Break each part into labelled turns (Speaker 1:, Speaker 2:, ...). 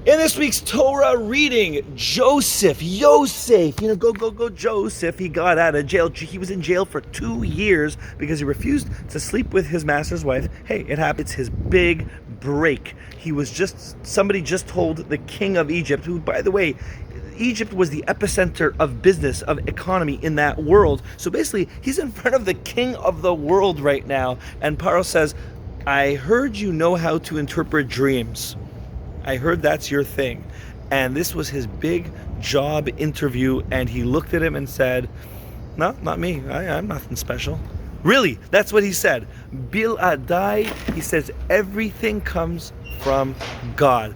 Speaker 1: In this week's Torah reading, Yosef, go Joseph. He got out of jail. He was in jail for 2 years because he refused to sleep with his master's wife. Hey, it happened. It's his big break. Somebody just told the king of Egypt, who, by the way, Egypt was the epicenter of business, of economy in that world. So basically, he's in front of the king of the world right now. And Paro says, I heard you know how to interpret dreams. I heard that's your thing. And this was his big job interview, and he looked at him and said, no, not me. I'm nothing special. Really, that's what he said. Bil Adai, he says, everything comes from God.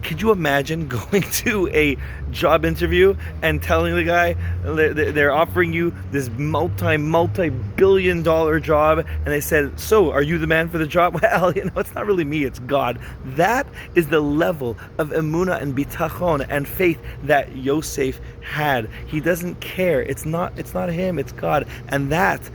Speaker 1: Could you imagine going to a job interview and telling the guy they're offering you this multi-billion dollar job, and they said, so are you the man for the job? Well, it's not really me, it's God. That is the level of emunah and bitachon and faith that Yosef had. He doesn't care. It's not him, it's God. And that,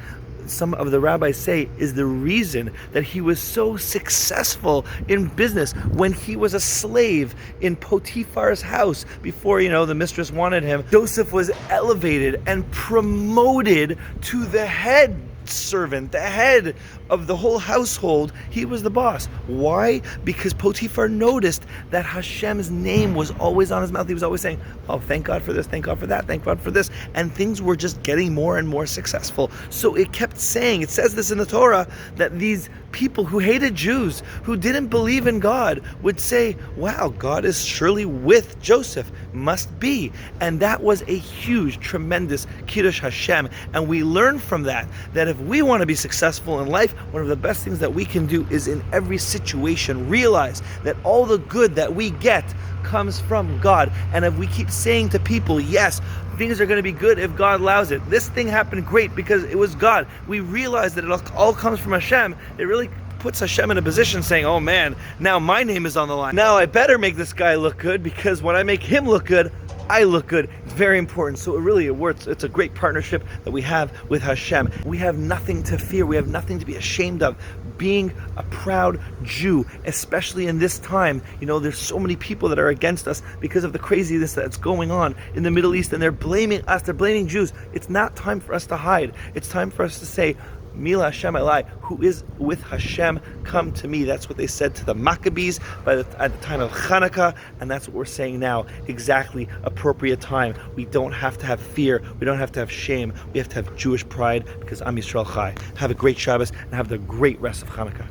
Speaker 1: some of the rabbis say, is the reason that he was so successful in business when he was a slave in Potiphar's house. Before, the mistress wanted him, Joseph was elevated and promoted to the head servant, the head of the whole household. He was the boss. Why? Because Potiphar noticed that Hashem's name was always on his mouth. He was always saying, oh, thank God for this, thank God for that, thank God for this. And things were just getting more and more successful. So it kept saying, it says this in the Torah, that these people who hated Jews, who didn't believe in God, would say, wow, God is surely with Joseph. Must be. And that was a huge, tremendous Kiddush Hashem. And we learn from that if we want to be successful in life, one of the best things that we can do is in every situation realize that all the good that we get comes from God. And if we keep saying to people, yes, things are going to be good if God allows it. This thing happened great because it was God. We realize that it all comes from Hashem. It really puts Hashem in a position saying, oh man, now my name is on the line. Now I better make this guy look good, because when I make him look good, I look good. It's very important. So it works. It's a great partnership that we have with Hashem. We have nothing to fear. We have nothing to be ashamed of. Being a proud Jew, especially in this time, there's so many people that are against us because of the craziness that's going on in the Middle East, and they're blaming us. They're blaming Jews. It's not time for us to hide. It's time for us to say, Mila Hashem Elai, who is with Hashem, come to me. That's what they said to the Maccabees at the time of Hanukkah, and that's what we're saying now. Exactly appropriate time. We don't have to have fear. We don't have to have shame. We have to have Jewish pride, because Am Yisrael Chai. Have a great Shabbos and have the great rest of Hanukkah.